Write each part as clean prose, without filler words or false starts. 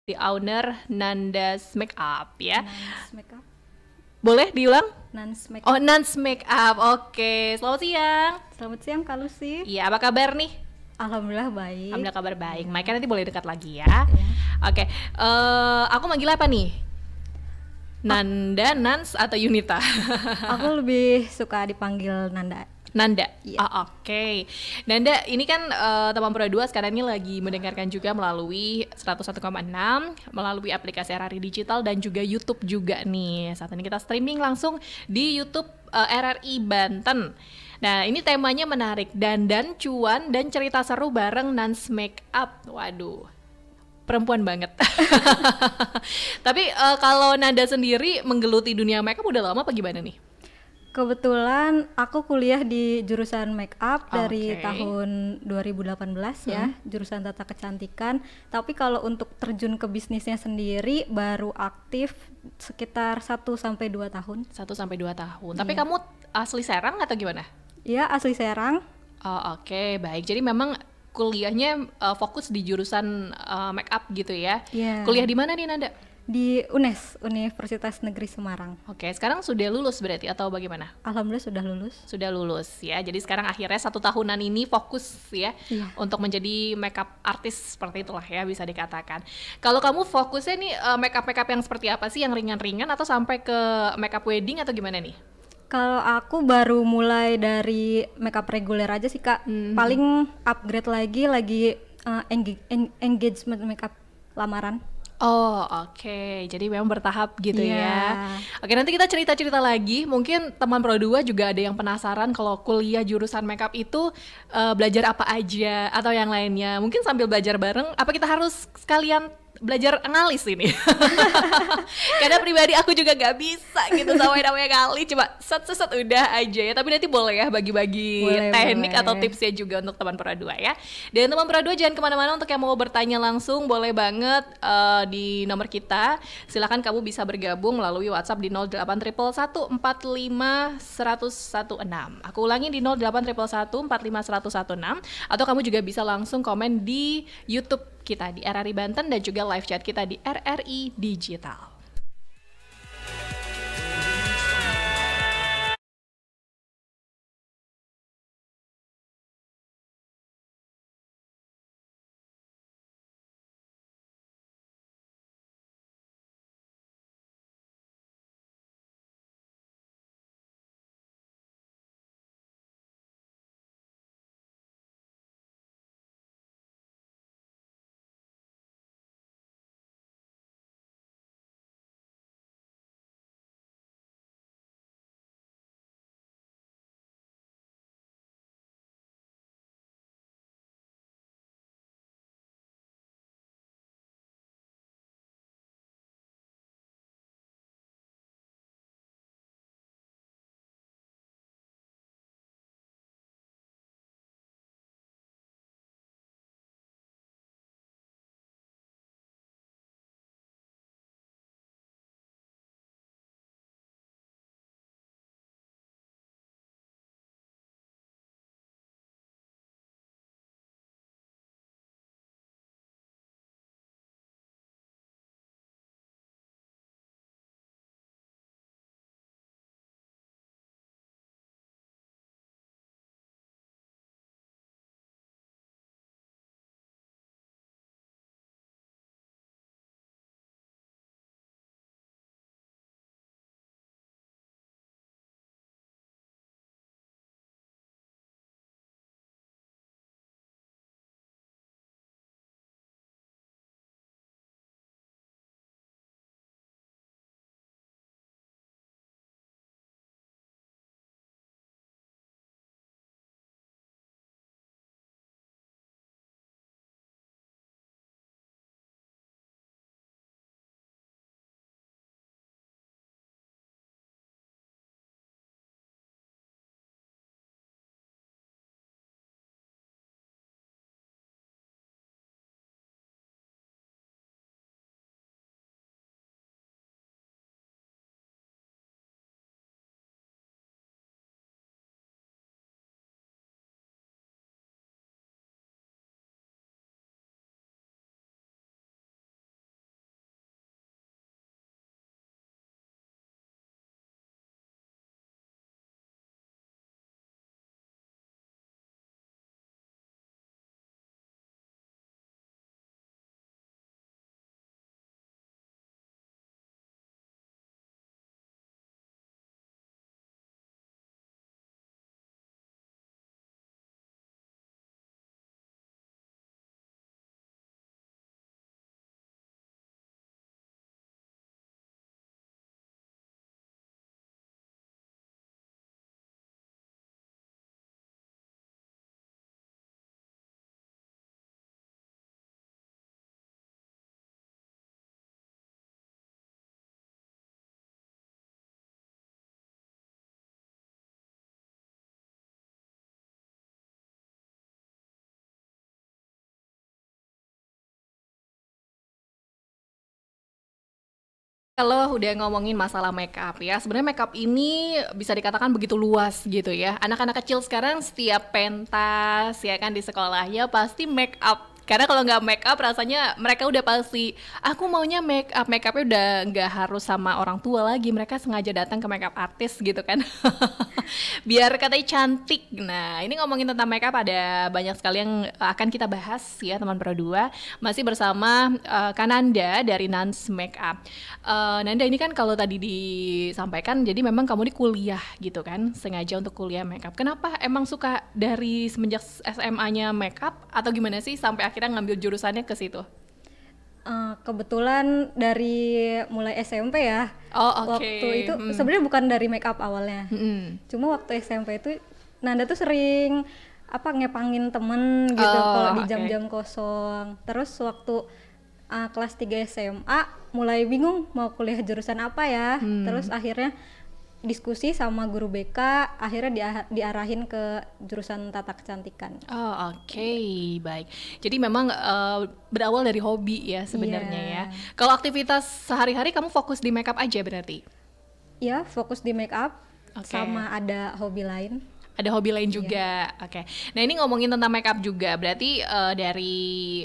the owner Nanda's Makeup ya. Nans Makeup. Boleh diulang? Nans Makeup. Oh, Nan's Makeup. Oke, selamat siang. Selamat siang Kak Lucy. Iya, apa kabar nih? Alhamdulillah baik. Alhamdulillah kabar baik. Maika nanti boleh dekat lagi ya. Iya. Oke, aku manggil apa nih? Nanda, Nans, atau Yunita? Aku lebih suka dipanggil Nanda. Nanda. Iya. Oke. Nanda, ini kan teman Pro 2 sekarang ini lagi mendengarkan juga melalui 101,6 melalui aplikasi RRI Digital dan juga YouTube juga nih. Saat ini kita streaming langsung di YouTube RRI Banten. Nah, ini temanya menarik, dandan, cuan, dan cerita seru bareng Nans Makeup. Waduh, perempuan banget. Tapi kalau Nanda sendiri menggeluti dunia makeup udah lama apa gimana nih? Kebetulan aku kuliah di jurusan makeup dari Oke. tahun 2018 ya, jurusan tata kecantikan. Tapi kalau untuk terjun ke bisnisnya sendiri baru aktif sekitar 1 sampai 2 tahun. 1 sampai 2 tahun. Tapi Iya. kamu asli Serang atau gimana? Ya, asli Serang. Oh, oke, baik. Jadi memang kuliahnya fokus di jurusan makeup gitu ya. Iya. Kuliah di mana nih Nanda? Di UNES, Universitas Negeri Semarang. Oke, sekarang sudah lulus berarti atau bagaimana? Alhamdulillah sudah lulus. Sudah lulus ya. Jadi sekarang akhirnya 1 tahunan ini fokus ya Iya. untuk menjadi makeup artis seperti itulah ya bisa dikatakan. Kalau kamu fokusnya nih makeup yang seperti apa sih, yang ringan-ringan atau sampai ke makeup wedding atau gimana nih? Kalau aku baru mulai dari makeup reguler aja sih Kak. Paling upgrade lagi engagement makeup lamaran. Oh, oke. Jadi memang bertahap gitu Iya. ya. Oke, nanti kita cerita-cerita lagi. Mungkin teman Pro 2 juga ada yang penasaran kalau kuliah jurusan makeup itu belajar apa aja atau yang lainnya. Mungkin sambil belajar bareng, apa kita harus sekalian belajar ngalis ini? Karena pribadi aku juga gak bisa gitu sama yang namanya ngalis, cuma set udah aja ya. Tapi nanti boleh ya bagi-bagi Boleh, teknik boleh. atau tipsnya juga untuk teman Pro 2 ya. Dan teman Pro 2 jangan kemana-mana, untuk yang mau bertanya langsung boleh banget di nomor kita. Silakan kamu bisa bergabung melalui WhatsApp di 08111451016. Aku ulangi di 08111451016, atau kamu juga bisa langsung komen di YouTube kita di RRI Banten dan juga live chat kita di RRI Digital. Kalau udah ngomongin masalah make up ya, sebenarnya make up ini bisa dikatakan begitu luas gitu ya. Anak-anak kecil sekarang setiap pentas ya kan di sekolahnya pasti make up. Karena kalau nggak make up rasanya mereka udah pasti, aku maunya make upnya udah nggak harus sama orang tua lagi. Mereka sengaja datang ke make up artist gitu kan, biar katanya cantik. Nah ini ngomongin tentang make up ada banyak sekali yang akan kita bahas ya teman Pro 2. Masih bersama Kananda dari Nans Makeup. Nanda ini kan kalau tadi disampaikan, jadi memang kamu di kuliah gitu kan, sengaja untuk kuliah makeup. Kenapa emang suka dari semenjak SMA-nya makeup atau gimana sih sampai akhirnya ngambil jurusannya ke situ? Kebetulan dari mulai SMP ya. Oh, oke. Waktu itu sebenarnya bukan dari makeup awalnya. Cuma waktu SMP itu Nanda tuh sering ngepangin temen gitu kalau di jam-jam kosong. Terus waktu kelas 3 SMA mulai bingung mau kuliah jurusan apa ya. Terus akhirnya diskusi sama guru BK, akhirnya diarahin ke jurusan tata kecantikan. Oh oke, baik. Jadi memang berawal dari hobi ya sebenarnya ya. Kalau aktivitas sehari-hari kamu fokus di makeup aja berarti? Ya, fokus di makeup, sama ada hobi lain. Ada hobi lain juga, oke. Nah ini ngomongin tentang makeup juga, berarti dari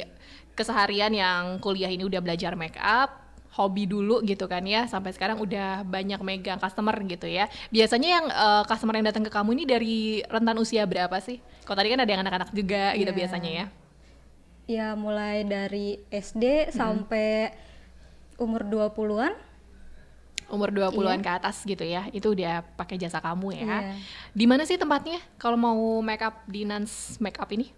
keseharian yang kuliah ini udah belajar makeup, hobi dulu gitu kan ya, sampai sekarang udah banyak megang customer gitu ya. Biasanya yang customer yang datang ke kamu ini dari rentan usia berapa sih? Kalau tadi kan ada yang anak-anak juga gitu biasanya ya. Ya mulai dari SD sampai umur 20-an. Umur 20-an ke atas gitu ya, itu udah pakai jasa kamu ya. Di mana sih tempatnya kalau mau makeup di Nans Makeup ini?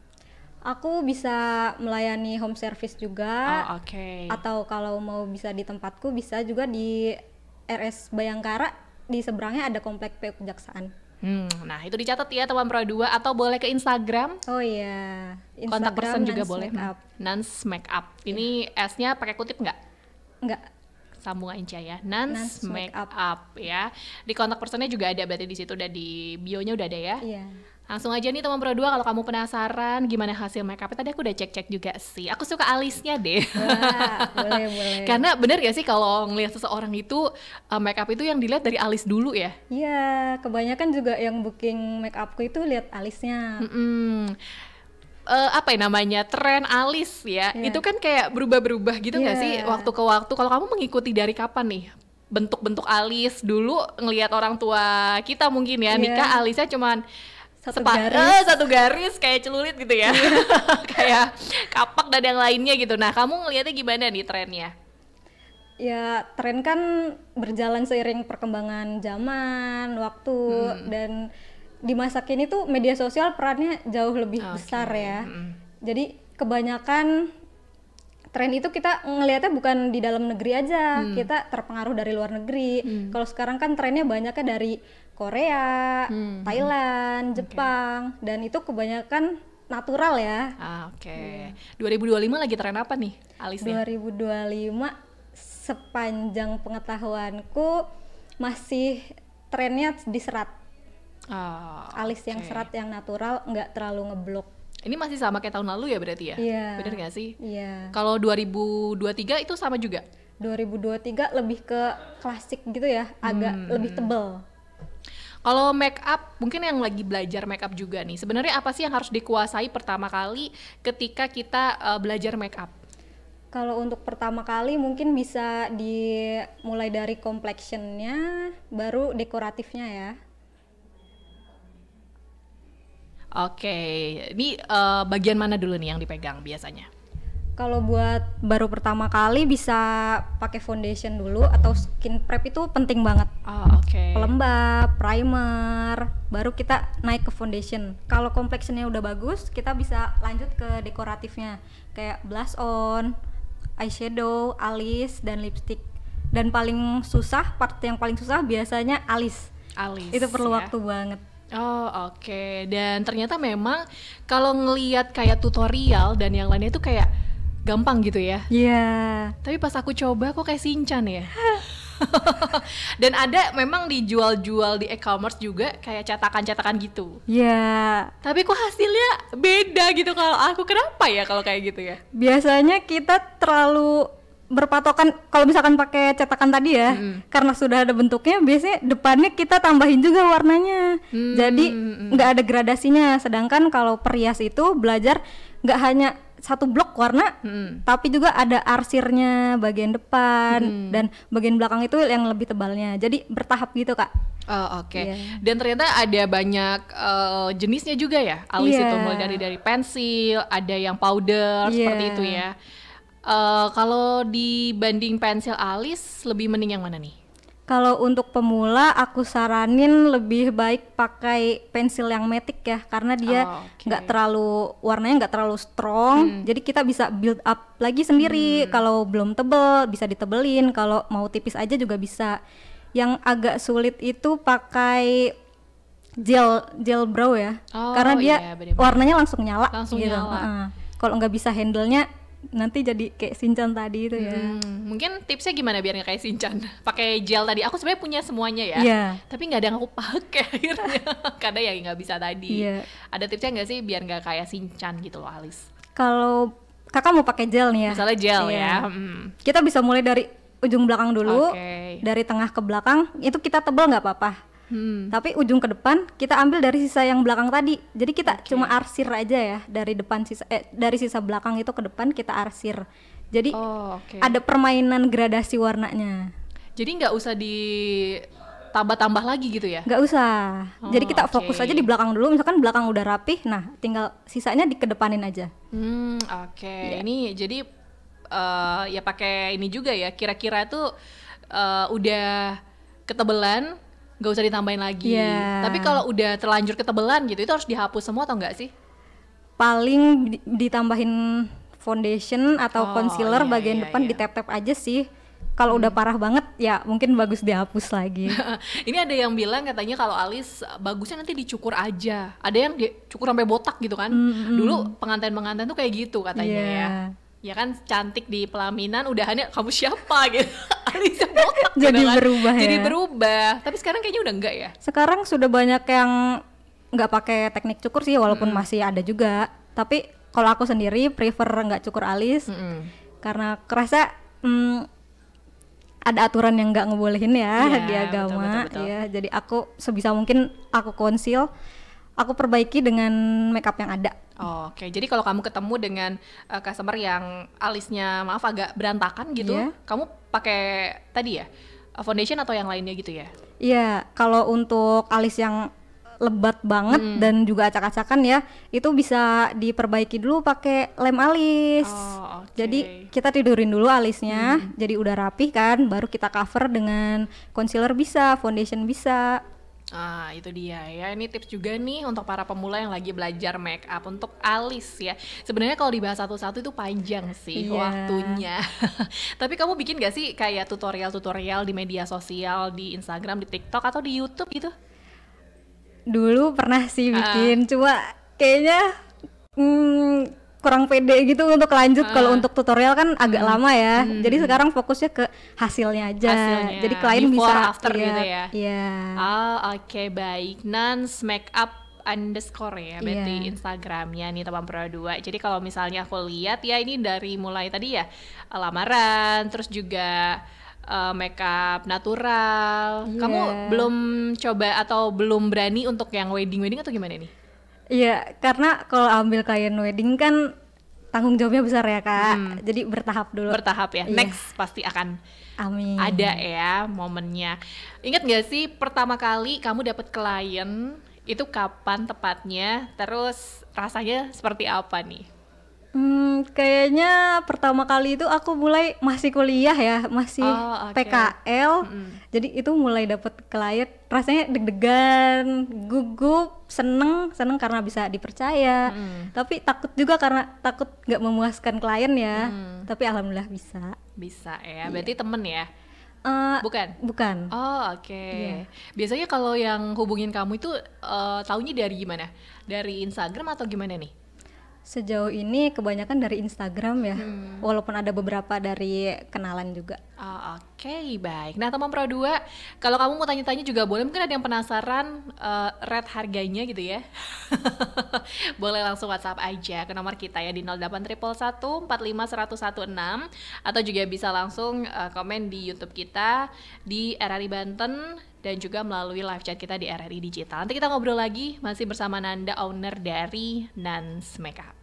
Aku bisa melayani home service juga. Oh, oke. Atau kalau mau bisa di tempatku bisa juga di RS Bayangkara, di seberangnya ada komplek PU Kejaksaan. Nah itu dicatat ya teman Pro 2, atau boleh ke Instagram. Oh iya, kontak person juga boleh. Makeup. Nans Makeup. Ini S-nya pakai kutip nggak? Nggak. Sambung aja ya. Nans Makeup ya. Di kontak personnya juga ada, berarti di situ udah di bio-nya udah ada ya. Iya. Langsung aja nih teman Pro 2, kalau kamu penasaran gimana hasil makeupnya, tadi aku udah cek-cek juga sih. Aku suka alisnya deh. Wah, boleh. Karena bener gak sih kalau ngelihat seseorang itu makeup itu yang dilihat dari alis dulu ya? Iya, kebanyakan juga yang booking makeupku itu lihat alisnya. Apa ya namanya, tren alis ya, itu kan kayak berubah-berubah gitu nggak sih waktu ke waktu. Kalau kamu mengikuti dari kapan nih bentuk-bentuk alis? Dulu ngelihat orang tua kita mungkin ya nikah alisnya cuman satu garis kayak celurit gitu ya. Kayak kapak dan yang lainnya gitu. Nah kamu ngelihatnya gimana nih trennya? Ya tren kan berjalan seiring perkembangan zaman, waktu, dan di masa kini tuh media sosial perannya jauh lebih besar ya. Jadi kebanyakan tren itu kita ngelihatnya bukan di dalam negeri aja, kita terpengaruh dari luar negeri. Kalau sekarang kan trennya banyaknya dari Korea, Thailand, Jepang, dan itu kebanyakan natural ya. 2025 lagi tren apa nih alisnya? 2025 sepanjang pengetahuanku masih trennya diserat. Alis yang serat, yang natural, nggak terlalu ngeblok. Ini masih sama kayak tahun lalu ya berarti ya? Iya. Bener nggak sih? Iya. Kalau 2023 itu sama juga? 2023 lebih ke klasik gitu ya, agak lebih tebal. Kalau make up, mungkin yang lagi belajar make up juga nih, sebenarnya apa sih yang harus dikuasai pertama kali ketika kita belajar make up? Kalau untuk pertama kali mungkin bisa dimulai dari complexionnya, baru dekoratifnya ya. Oke, ini bagian mana dulu nih yang dipegang biasanya? Kalau buat baru pertama kali bisa pakai foundation dulu, atau skin prep itu penting banget. Pelembab, primer, baru kita naik ke foundation. Kalau complexionnya udah bagus, kita bisa lanjut ke dekoratifnya, kayak blush on, eyeshadow, alis, dan lipstick. Dan paling susah, part yang paling susah biasanya alis. Itu perlu waktu banget. Dan ternyata memang kalau ngelihat kayak tutorial dan yang lainnya itu kayak gampang gitu ya. Tapi pas aku coba kok kayak Shinchan ya. Dan ada memang dijual-jual di e-commerce juga kayak cetakan-cetakan gitu. Tapi kok hasilnya beda gitu kalau aku. Kenapa ya kalau kayak gitu ya? Biasanya kita terlalu berpatokan kalau misalkan pakai cetakan tadi ya, karena sudah ada bentuknya, biasanya depannya kita tambahin juga warnanya. Jadi nggak ada gradasinya. Sedangkan kalau perias itu belajar nggak hanya satu blok warna, tapi juga ada arsirnya bagian depan dan bagian belakang itu yang lebih tebalnya. Jadi bertahap gitu Kak. Oh, oke. Dan ternyata ada banyak jenisnya juga ya, alis itu mulai dari pensil, ada yang powder seperti itu ya. Kalau dibanding pensil alis, lebih mending yang mana nih? Kalau untuk pemula, aku saranin lebih baik pakai pensil yang matic ya, karena dia nggak terlalu warnanya nggak terlalu strong, jadi kita bisa build up lagi sendiri. Kalau belum tebel bisa ditebelin, kalau mau tipis aja juga bisa. Yang agak sulit itu pakai gel brow ya, karena dia warnanya langsung nyala. Gitu. Kalau nggak bisa handle-nya, nanti jadi kayak Shinchan tadi itu ya. Mungkin tipsnya gimana biar nggak kayak Shinchan? Pakai gel tadi. Aku sebenarnya punya semuanya ya. Tapi nggak ada yang aku pakai akhirnya. Karena ya nggak bisa tadi. Ada tipsnya nggak sih biar nggak kayak Shinchan gitu loh alis? Kalau kakak mau pakai gel nih ya. Misalnya gel ya. Kita bisa mulai dari ujung belakang dulu. Dari tengah ke belakang itu kita tebal nggak apa-apa. Tapi ujung ke depan kita ambil dari sisa yang belakang tadi. Jadi kita cuma arsir aja ya, dari depan dari sisa belakang itu ke depan kita arsir. Jadi ada permainan gradasi warnanya. Jadi nggak usah ditambah-tambah lagi gitu ya? Nggak usah. Jadi kita fokus aja di belakang dulu. Misalkan belakang udah rapih, nah tinggal sisanya dikedepanin aja. Ini jadi ya pakai ini juga ya. Kira-kira tuh udah ketebelan, nggak usah ditambahin lagi. Tapi kalau udah terlanjur ketebelan gitu, itu harus dihapus semua atau enggak sih? Paling ditambahin foundation atau concealer bagian depan ditap-tap aja sih. Kalau udah parah banget ya mungkin bagus dihapus lagi. Ini ada yang bilang katanya kalau alis bagusnya nanti dicukur aja. Ada yang dicukur sampai botak gitu kan. Dulu pengantin-pengantin tuh kayak gitu katanya ya. Ya kan cantik di pelaminan, udahannya kamu siapa gitu. Alisnya botak jadi gitu kan. Berubah ya. Jadi berubah. Tapi sekarang kayaknya udah enggak ya. Sekarang sudah banyak yang nggak pakai teknik cukur sih, walaupun masih ada juga. Tapi kalau aku sendiri prefer nggak cukur alis karena kerasa ada aturan yang nggak ngebolehin ya di agama. Betul. Ya, jadi aku sebisa mungkin aku conceal, aku perbaiki dengan makeup yang ada. Jadi kalau kamu ketemu dengan customer yang alisnya maaf agak berantakan gitu, kamu pakai tadi ya foundation atau yang lainnya gitu ya? Iya, kalau untuk alis yang lebat banget dan juga acak-acakan ya, itu bisa diperbaiki dulu pakai lem alis. Jadi kita tidurin dulu alisnya, jadi udah rapih kan, baru kita cover dengan concealer bisa, foundation bisa. Itu dia ya. Ini tips juga nih untuk para pemula yang lagi belajar make up untuk alis ya. Sebenarnya kalau dibahas satu-satu itu panjang sih waktunya. Tapi kamu bikin gak sih kayak tutorial-tutorial di media sosial, di Instagram, di TikTok atau di YouTube gitu? Dulu pernah sih bikin, cuma kayaknya kurang pede gitu untuk lanjut. Kalau untuk tutorial kan agak lama ya. Jadi sekarang fokusnya ke hasilnya aja. Jadi klien before, bisa after gitu ya. Iya. Baik. Nans Makeup _ ya berarti Instagramnya nih teman Pro 2. Jadi kalau misalnya aku lihat ya ini dari mulai tadi ya lamaran, terus juga makeup natural. Kamu belum coba atau belum berani untuk yang wedding atau gimana nih? Iya, karena kalau ambil klien wedding kan tanggung jawabnya besar ya Kak. Jadi bertahap dulu. Bertahap ya. Next pasti akan ada ya momennya. Ingat gak sih pertama kali kamu dapat klien itu kapan tepatnya? Terus rasanya seperti apa nih? Kayaknya pertama kali itu aku mulai masih kuliah ya, masih PKL. Jadi itu mulai dapet klien, rasanya deg-degan, gugup, seneng karena bisa dipercaya. Tapi takut juga karena takut nggak memuaskan klien ya. Tapi alhamdulillah bisa ya. Berarti temen ya? Bukan. Biasanya kalau yang hubungin kamu itu taunya dari gimana? Dari Instagram atau gimana nih? Sejauh ini kebanyakan dari Instagram ya, walaupun ada beberapa dari kenalan juga. Oh, oke, baik. Nah, teman Pro 2, kalau kamu mau tanya-tanya juga boleh, mungkin ada yang penasaran rate harganya gitu ya. Boleh langsung WhatsApp aja ke nomor kita ya di 0811 45 116, atau juga bisa langsung komen di YouTube kita di RRI Banten dan juga melalui live chat kita di RRI Digital. Nanti kita ngobrol lagi masih bersama Nanda, owner dari Nans Makeup.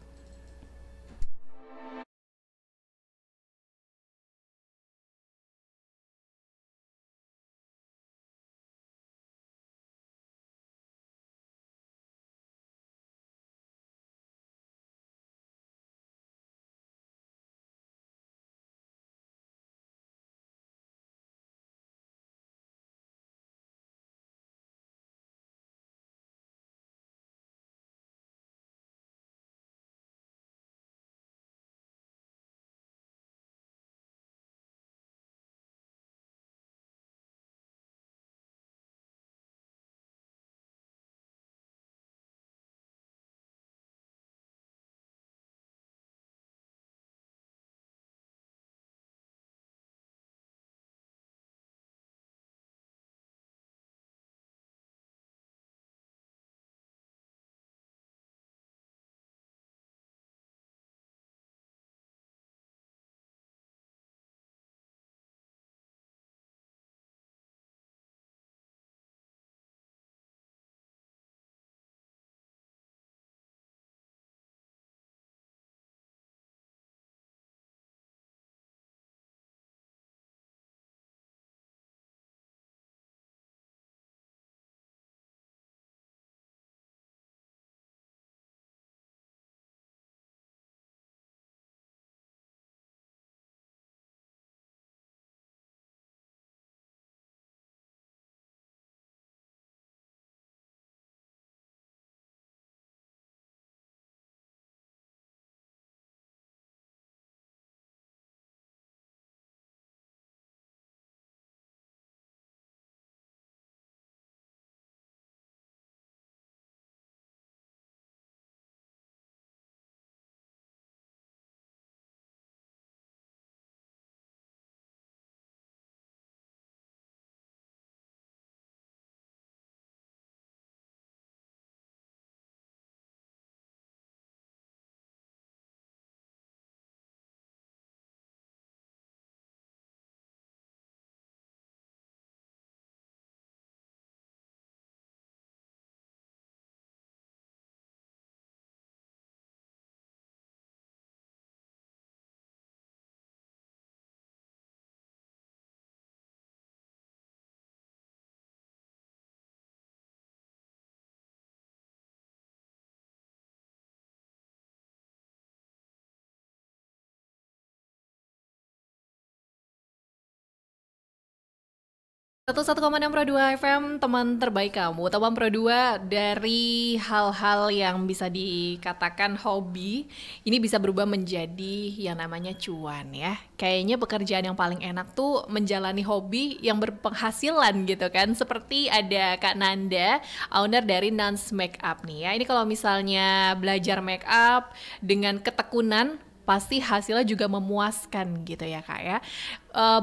Satu koma enam Pro 2 FM, teman terbaik kamu. Teman Pro 2, dari hal-hal yang bisa dikatakan hobi, ini bisa berubah menjadi yang namanya cuan ya. Kayaknya pekerjaan yang paling enak tuh menjalani hobi yang berpenghasilan gitu kan. Seperti ada Kak Nanda, owner dari Nans Makeup nih ya. Ini kalau misalnya belajar makeup dengan ketekunan, pasti hasilnya juga memuaskan gitu ya Kak ya.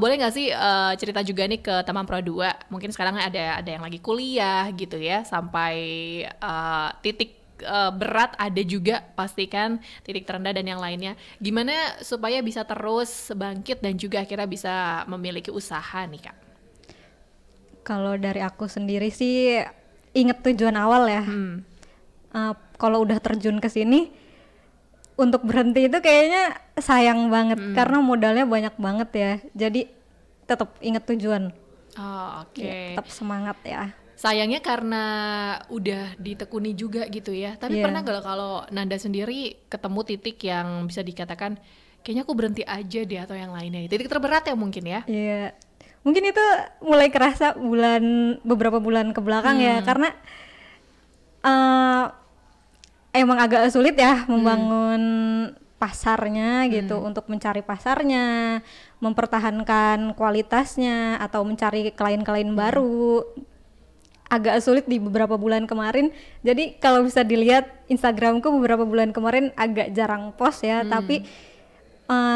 Boleh nggak sih cerita juga nih ke teman Pro 2, mungkin sekarang ada yang lagi kuliah gitu ya, sampai titik berat, ada juga pastikan titik terendah dan yang lainnya. Gimana supaya bisa terus bangkit dan juga akhirnya bisa memiliki usaha nih Kak? Kalau dari aku sendiri sih inget tujuan awal ya. Kalau udah terjun ke sini, untuk berhenti itu kayaknya sayang banget karena modalnya banyak banget ya. Jadi tetap inget tujuan. Oh, oke. Ya, tetap semangat ya. Sayangnya karena udah ditekuni juga gitu ya. Tapi pernah gak kalau Nanda sendiri ketemu titik yang bisa dikatakan kayaknya aku berhenti aja deh atau yang lainnya? Titik terberat ya mungkin ya? Iya. Mungkin itu mulai kerasa beberapa bulan ke belakang ya, karena emang agak sulit ya membangun pasarnya gitu, untuk mencari pasarnya, mempertahankan kualitasnya atau mencari klien-klien baru. agak sulit di beberapa bulan kemarin. Jadi kalau bisa dilihat Instagramku beberapa bulan kemarin agak jarang post ya, tapi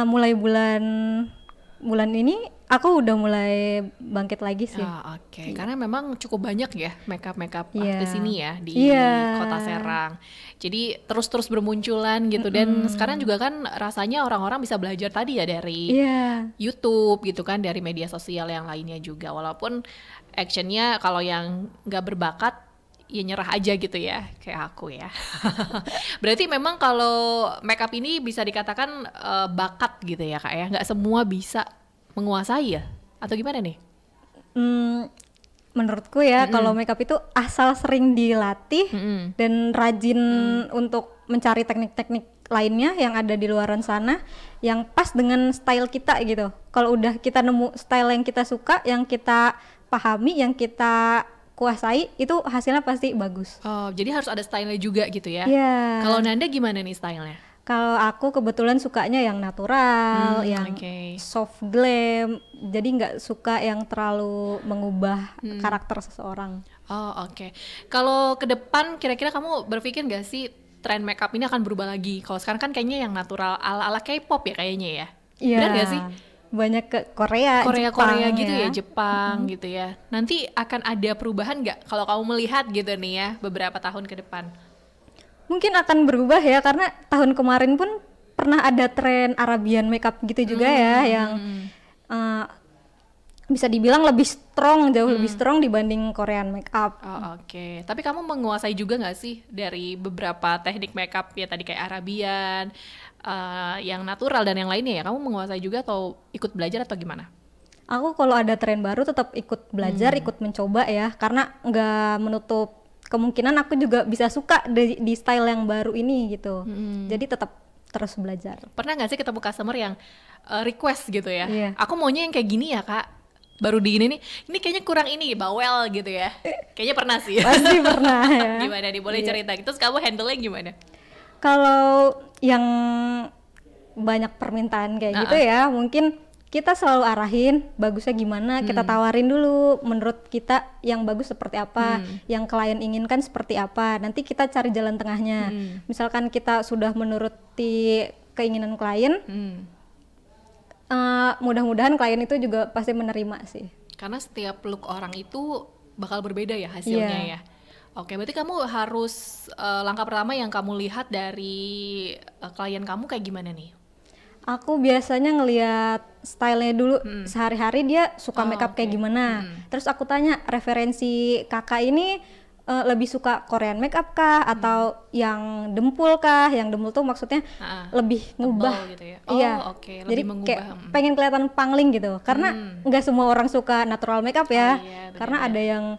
mulai bulan ini aku udah mulai bangkit lagi sih. Oke. Karena memang cukup banyak ya makeup Iya. artis ini ya di Iya. Kota Serang. Jadi terus bermunculan gitu, dan sekarang juga kan rasanya orang-orang bisa belajar tadi ya dari Iya. YouTube gitu kan, dari media sosial yang lainnya juga. Walaupun actionnya kalau yang nggak berbakat ya nyerah aja gitu ya, kayak aku ya. Berarti memang kalau makeup ini bisa dikatakan bakat gitu ya Kak ya, nggak semua bisa menguasai ya, atau gimana nih? Menurutku ya kalau makeup itu asal sering dilatih dan rajin untuk mencari teknik-teknik lainnya yang ada di luaran sana yang pas dengan style kita gitu. Kalau udah kita nemu style yang kita suka, yang kita pahami, yang kita kuasai, itu hasilnya pasti bagus. Oh, jadi harus ada style-nya juga gitu ya? Iya. Kalau Nanda gimana nih style-nya? Kalau aku kebetulan sukanya yang natural, yang soft glam, jadi nggak suka yang terlalu mengubah karakter seseorang. Oh oke. Kalau ke depan kira-kira kamu berpikir nggak sih tren makeup ini akan berubah lagi? Kalau sekarang kan kayaknya yang natural ala-ala K-pop ya kayaknya ya? Iya. Benar nggak sih? Banyak ke Korea gitu ya, Jepang gitu ya. Nanti akan ada perubahan nggak kalau kamu melihat gitu nih ya beberapa tahun ke depan? Mungkin akan berubah ya, karena tahun kemarin pun pernah ada tren Arabian makeup gitu juga ya, yang bisa dibilang lebih strong, jauh lebih strong dibanding Korean makeup. Oke. Tapi kamu menguasai juga nggak sih dari beberapa teknik makeup ya tadi kayak Arabian, yang natural dan yang lainnya ya? Kamu menguasai juga atau ikut belajar atau gimana? Aku kalau ada tren baru tetap ikut belajar, ikut mencoba ya, karena nggak menutup kemungkinan aku juga bisa suka di style yang baru ini gitu. Jadi tetap terus belajar. Pernah nggak sih ketemu customer yang request gitu ya? Iya. Aku maunya yang kayak gini ya Kak, baru di ini kayaknya kurang ini, bawel gitu ya. Kayaknya pernah sih. Pasti pernah ya. Gimana nih, boleh cerita? Terus kamu handle-nya gimana? Kalau yang banyak permintaan kayak gitu ya, mungkin kita selalu arahin bagusnya gimana, kita tawarin dulu menurut kita yang bagus seperti apa, yang klien inginkan seperti apa, nanti kita cari jalan tengahnya. Misalkan kita sudah menuruti keinginan klien, mudah-mudahan klien itu juga pasti menerima sih. Karena setiap look orang itu bakal berbeda ya hasilnya ya. Oke, berarti kamu harus langkah pertama yang kamu lihat dari klien kamu kayak gimana nih? Aku biasanya ngelihat stylenya dulu, sehari-hari dia suka makeup kayak gimana. Terus aku tanya, referensi kakak ini lebih suka Korean makeup kah atau yang dempul kah? Yang dempul tuh maksudnya lebih ngubah gitu ya? Iya. Lebih jadi mengubah. Kayak pengen kelihatan pangling gitu. Karena nggak semua orang suka natural makeup ya. Karena ada yang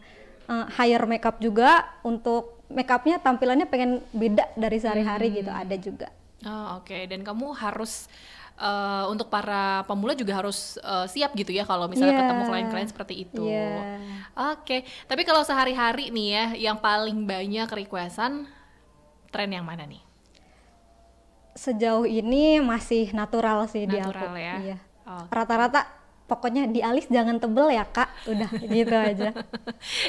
higher makeup juga, untuk makeupnya tampilannya pengen beda dari sehari-hari gitu, ada juga. Oke. Dan kamu harus untuk para pemula juga harus siap gitu ya kalau misalnya ketemu klien-klien seperti itu. Oke. Tapi kalau sehari-hari nih ya, yang paling banyak requestan tren yang mana nih? Sejauh ini masih natural sih di aku. Natural ya? Iya. Rata-rata pokoknya di alis jangan tebel ya Kak, udah gitu aja.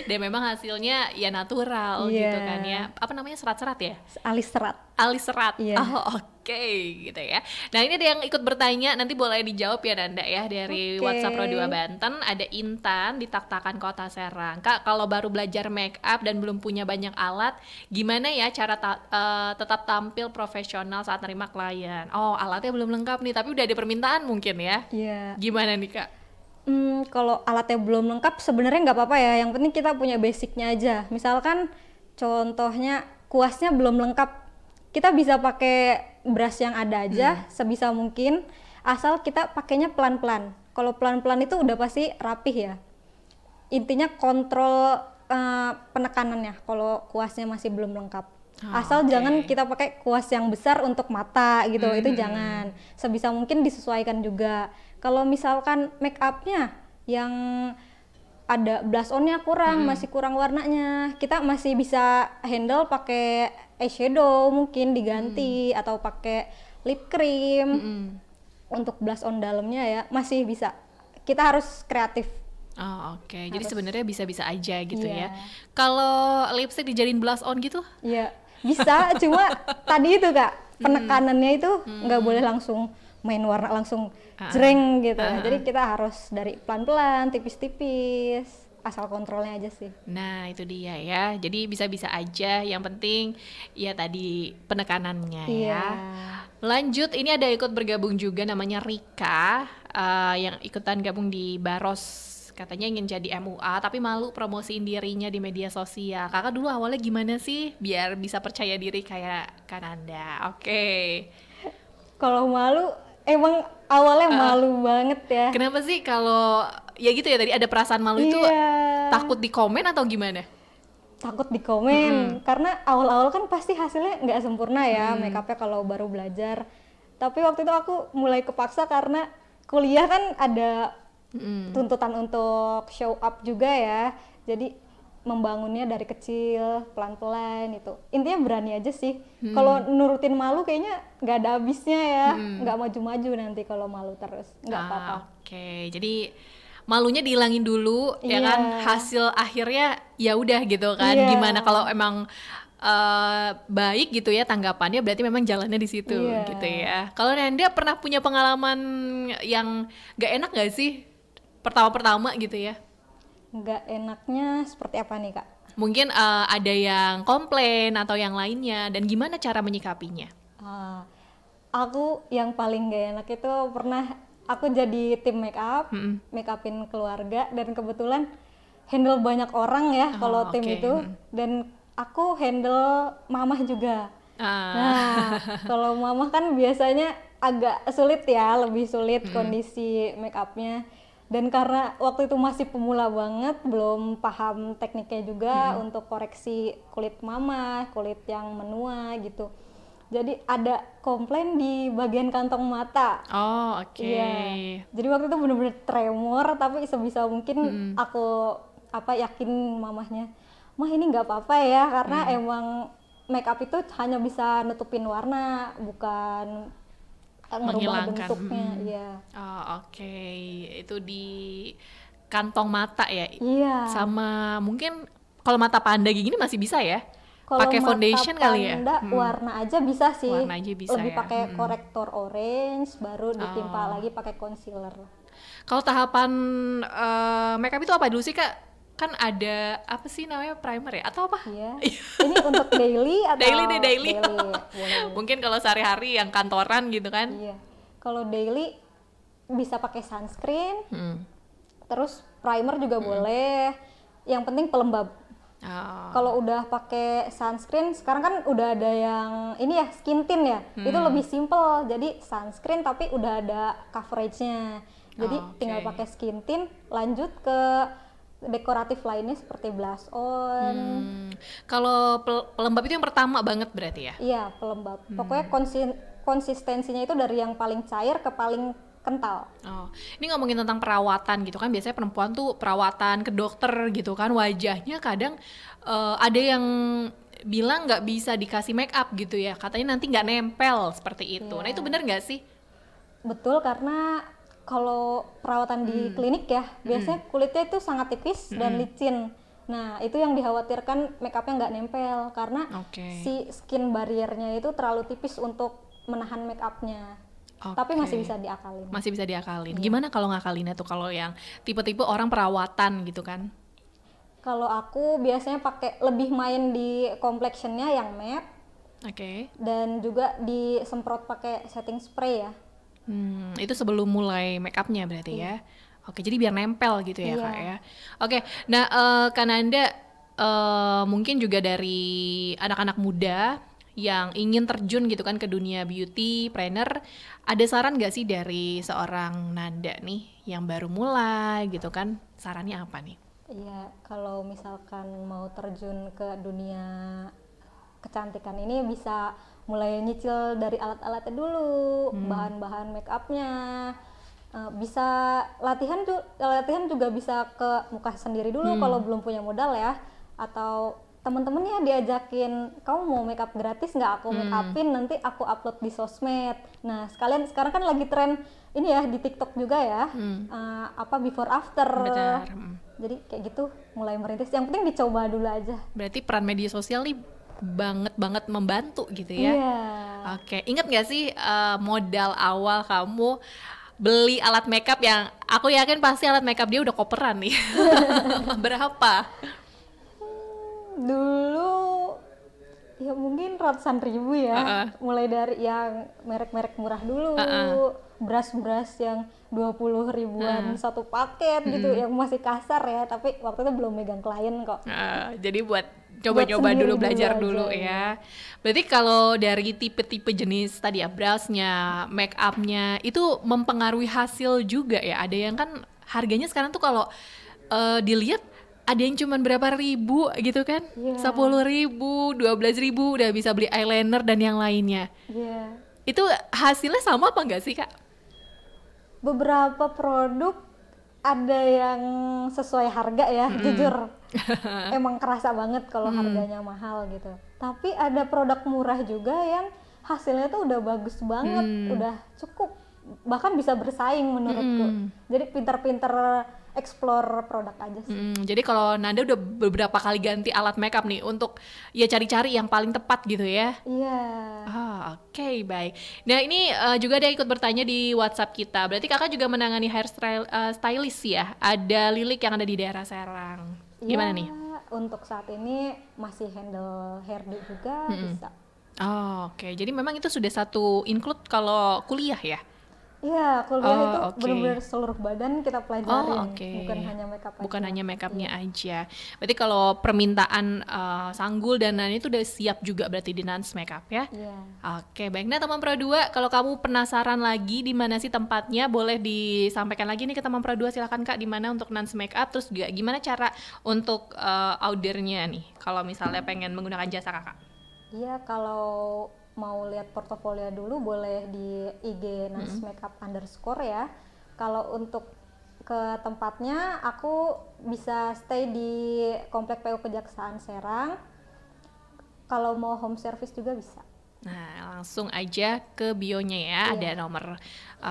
Dan memang hasilnya ya natural gitu kan ya. Apa namanya, serat-serat ya? Alis serat. Alis serat. Iya. Oke, gitu ya. Nah ini ada yang ikut bertanya, nanti boleh dijawab ya Nanda ya, dari WhatsApp Pro 2 Banten. Ada Intan di Tak-Takan Kota Serang. Kak, kalau baru belajar make up dan belum punya banyak alat, gimana ya cara tetap tampil profesional saat nerima klien? Alatnya belum lengkap nih, tapi udah ada permintaan mungkin ya. Iya. Gimana nih Kak? Kalau alatnya belum lengkap sebenarnya nggak apa-apa ya, yang penting kita punya basicnya aja. Misalkan contohnya kuasnya belum lengkap, kita bisa pakai brush yang ada aja sebisa mungkin, asal kita pakainya pelan-pelan. Kalau pelan-pelan itu udah pasti rapih ya. Intinya kontrol penekanannya kalau kuasnya masih belum lengkap. Asal jangan kita pakai kuas yang besar untuk mata gitu, itu jangan. Sebisa mungkin disesuaikan juga. Kalau misalkan make upnya yang ada blush on-nya kurang, masih kurang warnanya, kita masih bisa handle pakai eyeshadow mungkin diganti, atau pakai lip cream untuk blush on dalamnya ya, masih bisa. Kita harus kreatif. Oh, oke. Jadi sebenarnya bisa-bisa aja gitu Iya. ya. Kalau lipstick dijadiin blush on gitu? Iya, bisa, cuma tadi itu Kak, penekanannya itu nggak boleh langsung main warna langsung jreng gitu. Jadi kita harus dari pelan-pelan, tipis-tipis, asal kontrolnya aja sih. Nah, itu dia ya. Jadi bisa-bisa aja. Yang penting ya tadi penekanannya Iya. ya. Lanjut, ini ada ikut bergabung juga namanya Rika, yang ikutan gabung di Baros. Katanya ingin jadi MUA tapi malu promosiin dirinya di media sosial. Kakak dulu awalnya gimana sih biar bisa percaya diri kayak Kananda? Oke. Kalau malu, emang awalnya malu banget ya. Kenapa sih kalau ya gitu ya tadi ada perasaan malu itu Iya. takut di komen atau gimana? Takut di komen, karena awal-awal kan pasti hasilnya nggak sempurna ya makeupnya kalau baru belajar. Tapi waktu itu aku mulai kepaksa karena kuliah kan ada tuntutan untuk show up juga ya, jadi membangunnya dari kecil pelan-pelan itu. Intinya berani aja sih. Kalau nurutin malu kayaknya nggak ada habisnya ya, nggak maju-maju nanti kalau malu terus, nggak apa-apa. Oke, jadi malunya dihilangin dulu ya Iya. kan, hasil akhirnya ya udah gitu kan. Iya. Gimana kalau emang baik gitu ya tanggapannya, berarti memang jalannya di situ Iya. gitu ya. Kalau Nanda pernah punya pengalaman yang gak enak gak sih pertama-pertama gitu ya? Nggak enaknya seperti apa nih Kak? Mungkin ada yang komplain atau yang lainnya, dan gimana cara menyikapinya? Ah, aku yang paling gak enak itu pernah aku jadi tim make up, make upin keluarga, dan kebetulan handle banyak orang ya kalau tim oke. itu, dan aku handle mamah juga. Nah, kalau mamah kan biasanya agak sulit ya, lebih sulit kondisi make upnya. Dan karena waktu itu masih pemula banget, belum paham tekniknya juga untuk koreksi kulit mama, kulit yang menua gitu. Jadi ada komplain di bagian kantong mata. Oh, oke. Iya. Jadi waktu itu bener-bener tremor, tapi sebisa mungkin aku yakin mamahnya, mah ini nggak apa-apa ya, karena emang make up itu hanya bisa nutupin warna, bukan merubah Menghilangkan. bentuknya. Iya. Oh, oke. Itu di kantong mata ya. Iya. Sama mungkin kalau mata panda gini masih bisa ya? Kalau Pakai mata foundation kali ya? panda, warna aja bisa sih. Warna aja bisa Lebih ya. pakai korektor orange, baru ditimpa lagi pakai concealer. Kalau tahapan makeup itu apa dulu sih Kak? Kan ada apa sih namanya, primer ya atau apa? Iya. Ini untuk daily atau Daily deh, daily. Boleh. Mungkin kalau sehari-hari yang kantoran gitu kan? Iya. Kalau daily bisa pakai sunscreen, Hmm. terus primer juga boleh. Yang penting pelembab. Oh. Kalau udah pakai sunscreen, sekarang kan udah ada yang ini ya, skin tint ya. Itu lebih simple. Jadi sunscreen tapi udah ada coveragenya. Jadi Oh, oke. tinggal pakai skin tint, lanjut ke dekoratif lainnya seperti blush on. Kalau pelembab itu yang pertama banget berarti ya? Iya, pelembab. Pokoknya konsistensinya itu dari yang paling cair ke paling kental. Oh, ini ngomongin tentang perawatan gitu kan, biasanya perempuan tuh perawatan ke dokter gitu kan, wajahnya kadang ada yang bilang nggak bisa dikasih make up gitu ya, katanya nanti nggak nempel seperti itu. Nah itu bener nggak sih? Betul, karena kalau perawatan di klinik ya, biasanya kulitnya itu sangat tipis dan licin. Nah, itu yang dikhawatirkan make upnya nggak nempel, karena Oke. si skin barriernya itu terlalu tipis untuk menahan make upnya. Tapi Oke. masih bisa diakalin. Masih bisa diakalin. Gimana kalau ngakalinnya tuh kalau yang tipe-tipe orang perawatan gitu kan? Kalau aku biasanya pakai lebih main di complexionnya yang matte, Oke. dan juga disemprot pakai setting spray ya. Itu sebelum mulai make upnya berarti ya. Oke, jadi biar nempel gitu ya Iya. Kak ya. Oke, nah Kananda mungkin juga dari anak-anak muda yang ingin terjun gitu kan ke dunia beauty planner, ada saran gak sih dari seorang Nanda nih yang baru mulai gitu kan? Sarannya apa nih? Iya, kalau misalkan mau terjun ke dunia kecantikan ini bisa mulai nyicil dari alat-alatnya dulu, bahan-bahan make upnya. Bisa latihan juga bisa ke muka sendiri dulu kalau belum punya modal ya, atau temen-temen ya diajakin, kamu mau make up gratis nggak, aku make upin, nanti aku upload di sosmed. Nah sekalian sekarang kan lagi tren ini ya di TikTok juga ya, apa before after. Benar. Jadi kayak gitu mulai merintis, yang penting dicoba dulu aja. Berarti peran media sosial nih banget membantu gitu ya. Iya. Oke, ingat gak sih modal awal kamu beli alat makeup yang aku yakin pasti alat makeup dia udah koperan nih. Berapa? Dulu ya mungkin ratusan ribu ya, mulai dari yang merek-merek murah dulu, brush yang 20 ribuan satu paket gitu, yang masih kasar ya, tapi waktu itu belum megang klien kok. Jadi buat coba-coba dulu, belajar dulu ya. Berarti kalau dari tipe-tipe jenis tadi ya, brushnya, make upnya itu mempengaruhi hasil juga ya. Ada yang kan harganya sekarang tuh kalau dilihat ada yang cuma berapa ribu gitu kan, 10.000, 12.000 udah bisa beli eyeliner dan yang lainnya. Itu hasilnya sama apa enggak sih Kak? Beberapa produk ada yang sesuai harga ya, jujur emang kerasa banget kalau harganya mahal gitu. Tapi ada produk murah juga yang hasilnya tuh udah bagus banget, udah cukup, bahkan bisa bersaing menurutku. Jadi pinter-pinter explore produk aja sih. Jadi kalau Nanda udah beberapa kali ganti alat makeup nih untuk ya cari-cari yang paling tepat gitu ya. Iya. Oke, baik. Nah ini juga ada yang ikut bertanya di WhatsApp kita. Berarti kakak juga menangani stylist ya? Ada Lilik yang ada di daerah Serang. Gimana nih? Untuk saat ini masih handle hairdo juga bisa. Oke. Jadi memang itu sudah satu include kalau kuliah ya? Iya, kuliah itu benar-benar seluruh badan kita pelajarin, bukan hanya makeup aja. Bukan hanya makeupnya aja. Berarti kalau permintaan sanggul dan lain itu udah siap juga berarti di Nans Makeup ya? Iya. Oke, baik. Nah teman Pro 2, kalau kamu penasaran lagi di mana sih tempatnya, boleh disampaikan lagi nih ke teman Pro 2, silakan Kak, di mana untuk Nans Makeup, terus juga gimana cara untuk ordernya nih, kalau misalnya pengen menggunakan jasa Kakak? Iya, kalau mau lihat portofolio dulu boleh di IG Nans Makeup _ ya. Kalau untuk ke tempatnya aku bisa stay di Komplek PU Kejaksaan Serang. Kalau mau home service juga bisa. Nah, langsung aja ke bionya ya, ada nomor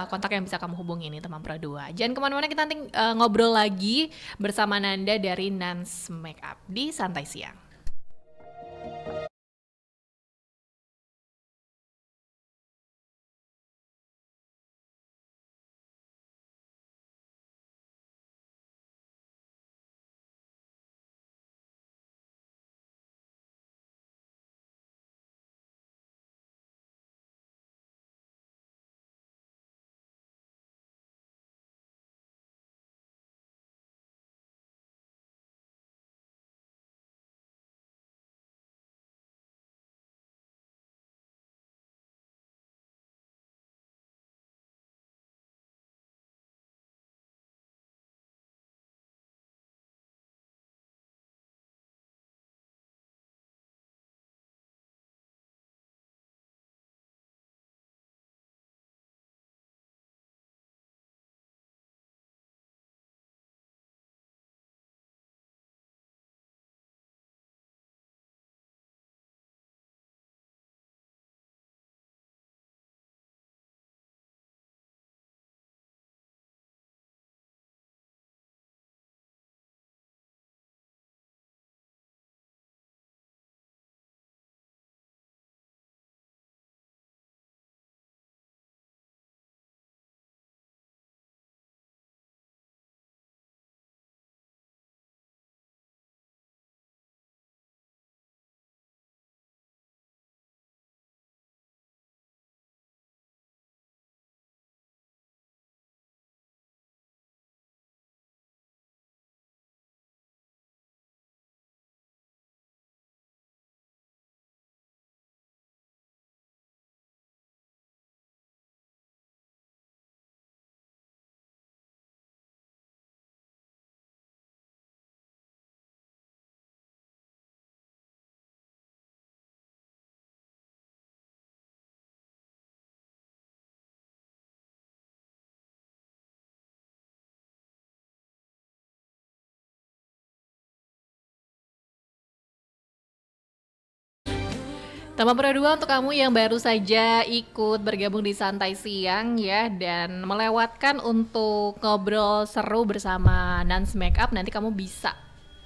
kontak yang bisa kamu hubungi nih teman Pro 2. Jangan kemana-mana, kita nanti ngobrol lagi bersama Nanda dari Nans Makeup di Santai Siang. Teman Pro 2, untuk kamu yang baru saja ikut bergabung di Santai Siang ya, dan melewatkan untuk ngobrol seru bersama Nans Makeup, nanti kamu bisa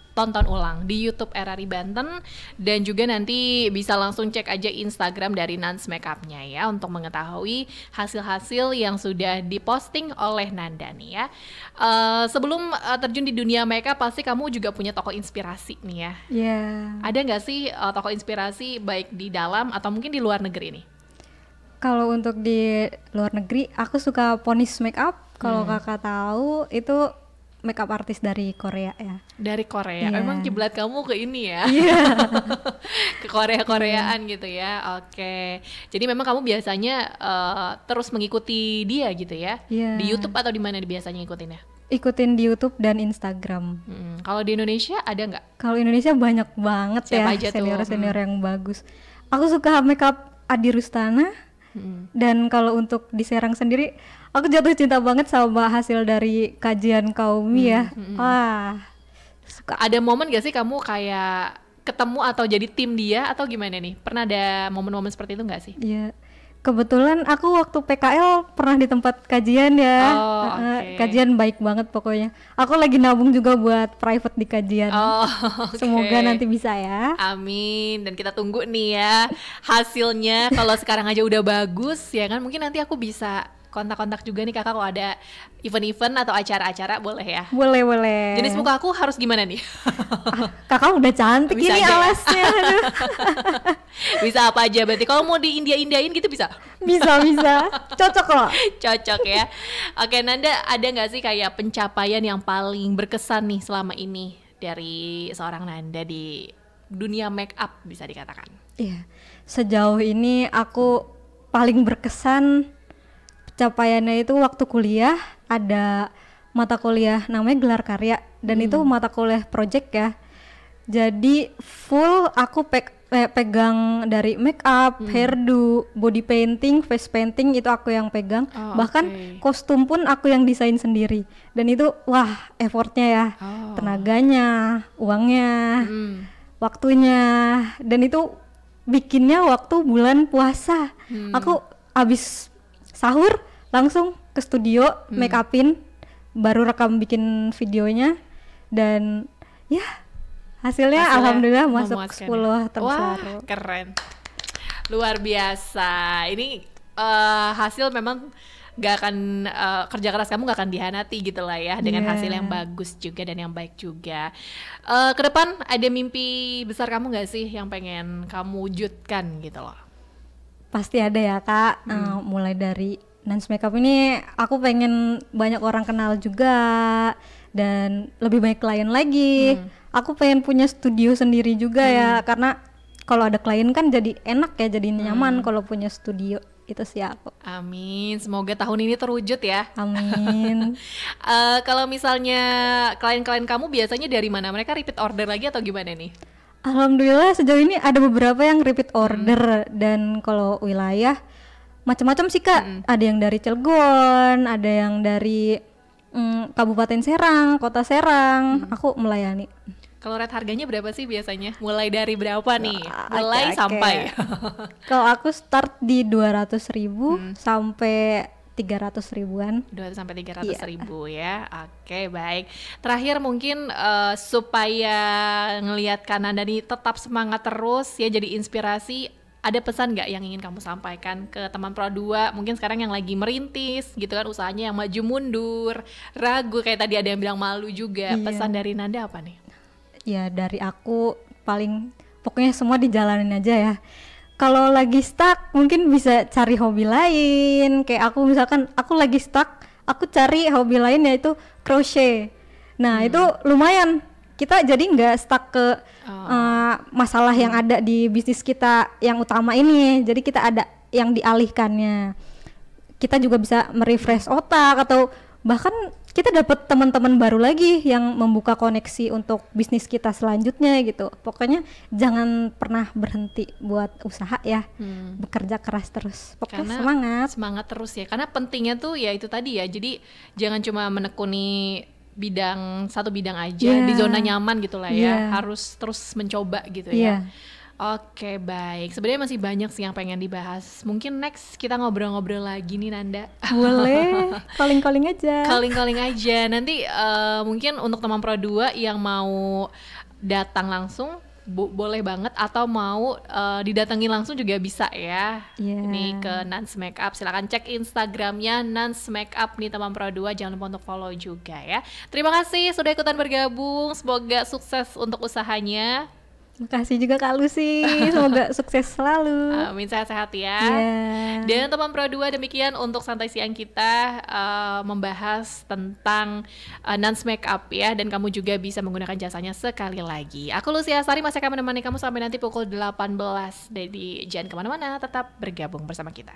tonton ulang di YouTube RRI Banten, dan juga nanti bisa langsung cek aja Instagram dari Nans Makeup-nya ya, untuk mengetahui hasil-hasil yang sudah diposting oleh Nanda nih ya. Sebelum terjun di dunia makeup, pasti kamu juga punya tokoh inspirasi nih ya. Iya. Ada nggak sih tokoh inspirasi baik di dalam atau mungkin di luar negeri nih? Kalau untuk di luar negeri, aku suka Ponis Makeup. Kalau kakak tahu, itu makeup artis dari Korea ya. Dari Korea, emang kiblat kamu ke ini ya? Ke Korea-Koreaan gitu ya. Oke, jadi memang kamu biasanya terus mengikuti dia gitu ya? Di YouTube atau di mana biasanya ngikutinnya? Ikutin di YouTube dan Instagram. Kalau di Indonesia ada nggak? Kalau Indonesia banyak banget. Siapa ya senior-senior yang bagus. Aku suka makeup Adi Rustana. Dan kalau untuk di Serang sendiri, aku jatuh cinta banget sama hasil dari kajian Kaumi ya. Wah, suka. Ada momen gak sih kamu kayak ketemu atau jadi tim dia atau gimana nih? Pernah ada momen-momen seperti itu gak sih? Iya, kebetulan aku waktu PKL pernah di tempat kajian ya. Kajian baik banget pokoknya. Aku lagi nabung juga buat private di kajian. Semoga nanti bisa ya. Amin. Dan kita tunggu nih ya hasilnya. Kalau sekarang aja udah bagus ya kan, mungkin nanti aku bisa kontak-kontak juga nih kakak kalau ada event-event atau acara-acara, boleh ya? Boleh. Jenis muka aku harus gimana nih? Kakak udah cantik bisa ini alasnya. Bisa apa aja berarti? Kalau mau di India-Indiain gitu bisa? Bisa. Cocok loh. Cocok ya. Oke, Nanda, ada nggak sih kayak pencapaian yang paling berkesan nih selama ini dari seorang Nanda di dunia make up bisa dikatakan? Iya. Sejauh ini aku paling berkesan capaiannya itu waktu kuliah, ada mata kuliah namanya gelar karya, dan itu mata kuliah project ya. Jadi full aku pegang dari make up, hairdo, body painting, face painting, itu aku yang pegang. Bahkan kostum pun aku yang desain sendiri. Dan itu wah, effortnya ya, tenaganya, uangnya, waktunya. Dan itu bikinnya waktu bulan puasa. Aku abis sahur langsung ke studio make upin, baru rekam bikin videonya, dan ya hasilnya alhamdulillah masuk 10 terbesar. Wah, keren, luar biasa. Ini hasil memang gak akan kerja keras kamu gak akan dihianati gitu lah ya, dengan hasil yang bagus juga dan yang baik juga. Ke depan ada mimpi besar kamu gak sih yang pengen kamu wujudkan gitu loh? Pasti ada ya kak. Mulai dari Nans Makeup ini aku pengen banyak orang kenal juga dan lebih banyak klien lagi. Aku pengen punya studio sendiri juga ya, karena kalau ada klien kan jadi enak ya, jadi nyaman kalau punya studio. Itu sih aku. Amin, semoga tahun ini terwujud ya. Amin. Kalau misalnya klien-klien kamu biasanya dari mana? Mereka repeat order lagi atau gimana nih? Alhamdulillah sejauh ini ada beberapa yang repeat order, dan kalau wilayah macam-macam sih kak. Ada yang dari Cilegon, ada yang dari Kabupaten Serang, Kota Serang. Aku melayani. Kalau rate harganya berapa sih biasanya? Mulai dari berapa nih? Mulai sampai? Kalau aku start di 200.000 sampai 300.000-an. 200 sampai 300.000 ya. Oke, baik. Terakhir mungkin supaya ngelihat Nanda nih tetap semangat terus ya, jadi inspirasi, ada pesan nggak yang ingin kamu sampaikan ke teman Pro 2 mungkin sekarang yang lagi merintis gitu kan, usahanya yang maju mundur, ragu, kayak tadi ada yang bilang malu juga. Pesan dari Nanda apa nih? Ya dari aku paling pokoknya semua dijalanin aja ya. Kalau lagi stuck mungkin bisa cari hobi lain. Kayak aku misalkan aku lagi stuck, aku cari hobi lain yaitu crochet. Nah itu lumayan, kita jadi nggak stuck ke masalah yang ada di bisnis kita yang utama ini. Jadi kita ada yang dialihkannya. Kita juga bisa merefresh otak, atau bahkan kita dapat teman-teman baru lagi yang membuka koneksi untuk bisnis kita selanjutnya gitu. Pokoknya jangan pernah berhenti buat usaha ya, bekerja keras terus. Pokoknya semangat terus ya, karena pentingnya tuh ya itu tadi ya. Jadi jangan cuma menekuni satu bidang aja di zona nyaman gitu lah ya, harus terus mencoba gitu ya. Oke, baik. Sebenarnya masih banyak sih yang pengen dibahas. Mungkin next kita ngobrol-ngobrol lagi nih, Nanda. Boleh, calling-calling aja. Calling-calling aja. Nanti mungkin untuk teman Pro 2 yang mau datang langsung boleh banget, atau mau didatengin langsung juga bisa ya. Ini ke Nans Makeup, silakan cek Instagramnya Nans Makeup nih teman Pro 2, jangan lupa untuk follow juga ya. Terima kasih sudah ikutan bergabung, semoga sukses untuk usahanya. Makasih juga Kak Lucy, semoga sukses selalu. Amin, sehat-sehat ya. Dan teman Pro 2, demikian untuk santai siang kita membahas tentang Nans Makeup ya, dan kamu juga bisa menggunakan jasanya sekali lagi. Aku Lucy Asari masih akan menemani kamu sampai nanti pukul 18. Jadi jangan kemana-mana, tetap bergabung bersama kita.